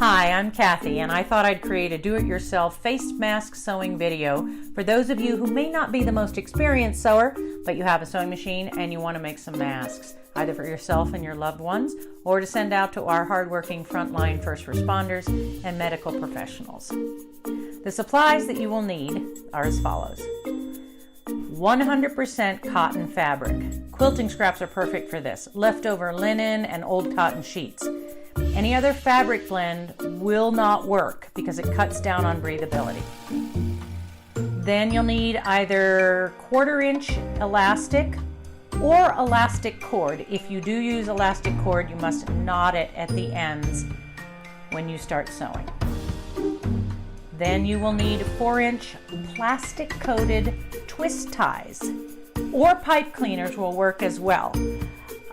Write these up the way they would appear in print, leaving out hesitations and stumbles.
Hi, I'm Kathy, and I thought I'd create a do-it-yourself face mask sewing video for those of you who may not be the most experienced sewer, but you have a sewing machine and you want to make some masks, either for yourself and your loved ones, or to send out to our hardworking frontline first responders and medical professionals. The supplies that you will need are as follows. 100% cotton fabric. Quilting scraps are perfect for this. Leftover linen and old cotton sheets. Any other fabric blend will not work because it cuts down on breathability. Then you'll need either 1/4-inch elastic or elastic cord. If you do use elastic cord, you must knot it at the ends when you start sewing. Then you will need 4-inch plastic coated twist ties, or pipe cleaners will work as well.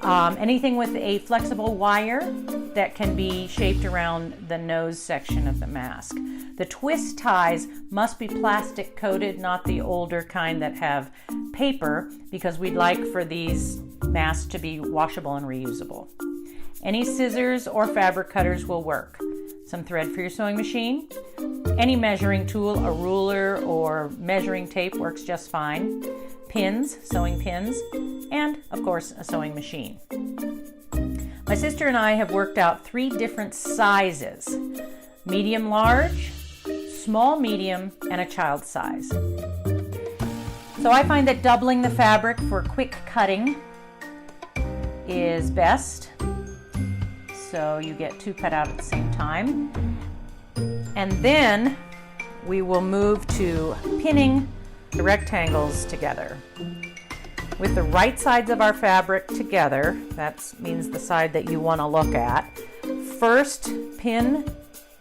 Anything with a flexible wire that can be shaped around the nose section of the mask. The twist ties must be plastic coated, not the older kind that have paper, because we'd like for these masks to be washable and reusable. Any scissors or fabric cutters will work. Some thread for your sewing machine. Any measuring tool, a ruler or measuring tape works just fine. Pins, sewing pins, and of course a sewing machine. My sister and I have worked out 3 different sizes: medium large, small medium, and a child size. So I find that doubling the fabric for quick cutting is best. So you get 2 cut out at the same time. And then we will move to pinning the rectangles together. With the right sides of our fabric together, that means the side that you want to look at. First, pin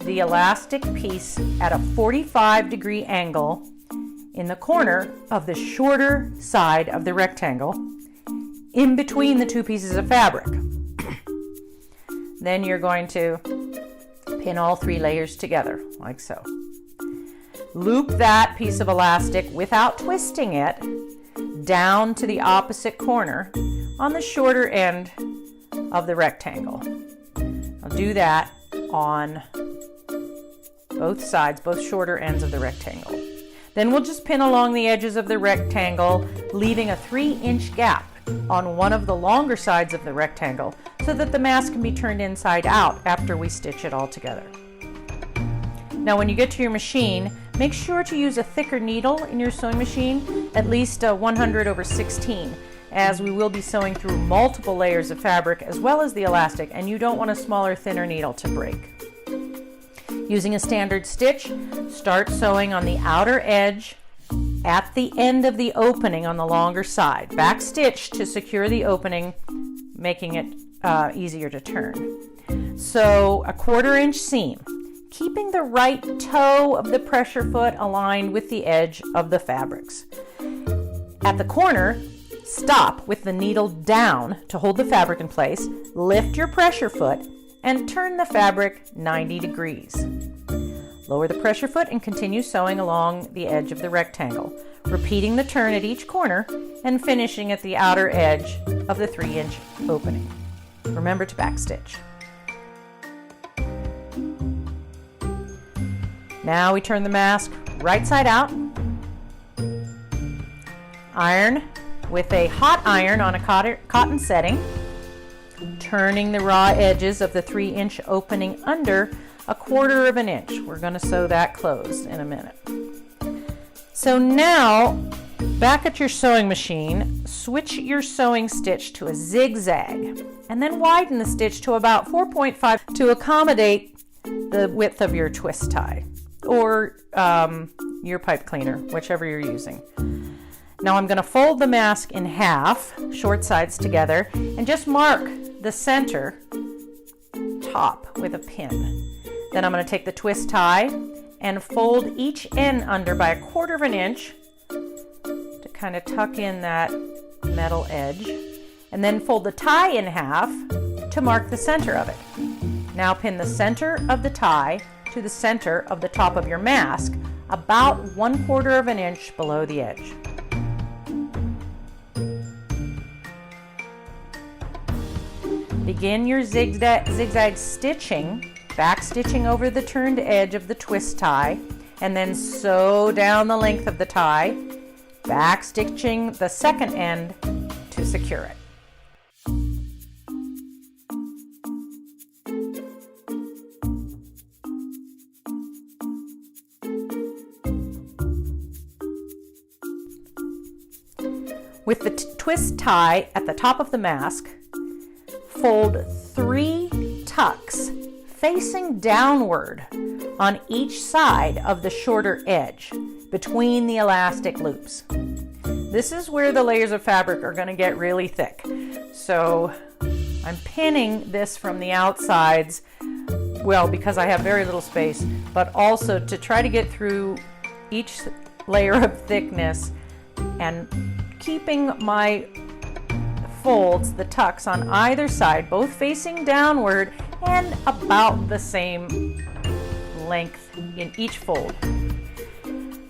the elastic piece at a 45-degree angle in the corner of the shorter side of the rectangle, in between the 2 pieces of fabric. Then you're going to pin all 3 layers together, like so. Loop that piece of elastic without twisting it down to the opposite corner on the shorter end of the rectangle. I'll do that on both sides, both shorter ends of the rectangle. Then we'll just pin along the edges of the rectangle, leaving a 3-inch gap on one of the longer sides of the rectangle so that the mask can be turned inside out after we stitch it all together. Now when you get to your machine, make sure to use a thicker needle in your sewing machine, at least 100/16, as we will be sewing through multiple layers of fabric as well as the elastic, and you don't want a smaller, thinner needle to break. Using a standard stitch, start sewing on the outer edge at the end of the opening on the longer side. Back stitch to secure the opening, making it easier to turn. So a 1/4-inch seam, keeping the right toe of the pressure foot aligned with the edge of the fabrics. At the corner, stop with the needle down to hold the fabric in place, lift your pressure foot, and turn the fabric 90 degrees. Lower the pressure foot and continue sewing along the edge of the rectangle, repeating the turn at each corner and finishing at the outer edge of the 3-inch opening. Remember to backstitch. Now we turn the mask right side out. Iron with a hot iron on a cotton setting, turning the raw edges of the 3-inch opening under a 1/4 inch. We're going to sew that closed in a minute. So now, back at your sewing machine, switch your sewing stitch to a zigzag, and then widen the stitch to about 4.5 to accommodate the width of your twist tie, or your pipe cleaner, whichever you're using. Now I'm going to fold the mask in half, short sides together, and just mark the center top with a pin. Then I'm going to take the twist tie and fold each end under by a 1/4 inch to kind of tuck in that metal edge, and then fold the tie in half to mark the center of it. Now pin the center of the tie to the center of the top of your mask, about 1/4 inch below the edge. Begin your zigzag stitching back stitching over the turned edge of the twist tie, and then sew down the length of the tie, back stitching the second end to secure it. With the twist tie at the top of the mask, fold 3 tucks facing downward on each side of the shorter edge between the elastic loops. This is where the layers of fabric are going to get really thick. So I'm pinning this from the outsides, well, because I have very little space, but also to try to get through each layer of thickness and keeping my folds, the tucks on either side, both facing downward and about the same length in each fold.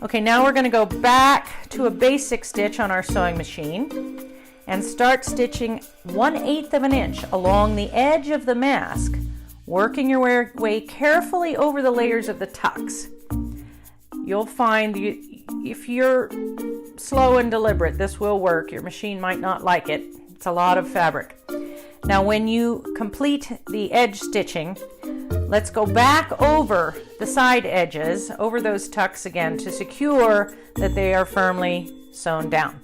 Okay, now we're going to go back to a basic stitch on our sewing machine and start stitching 1/8 of an inch along the edge of the mask, working your way carefully over the layers of the tucks. You'll find if you're slow and deliberate, this will work. Your machine might not like it. It's a lot of fabric. Now when you complete the edge stitching, let's go back over the side edges, over those tucks again, to secure that they are firmly sewn down.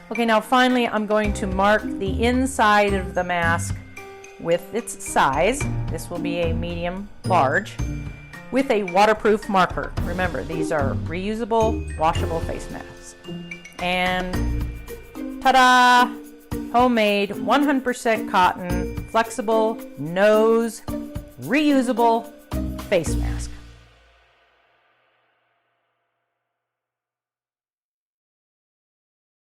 Okay, now finally I'm going to mark the inside of the mask with its size. This will be a medium large with a waterproof marker. Remember, these are reusable, washable face masks. And ta-da! Homemade, 100% cotton, flexible, nose, reusable face mask.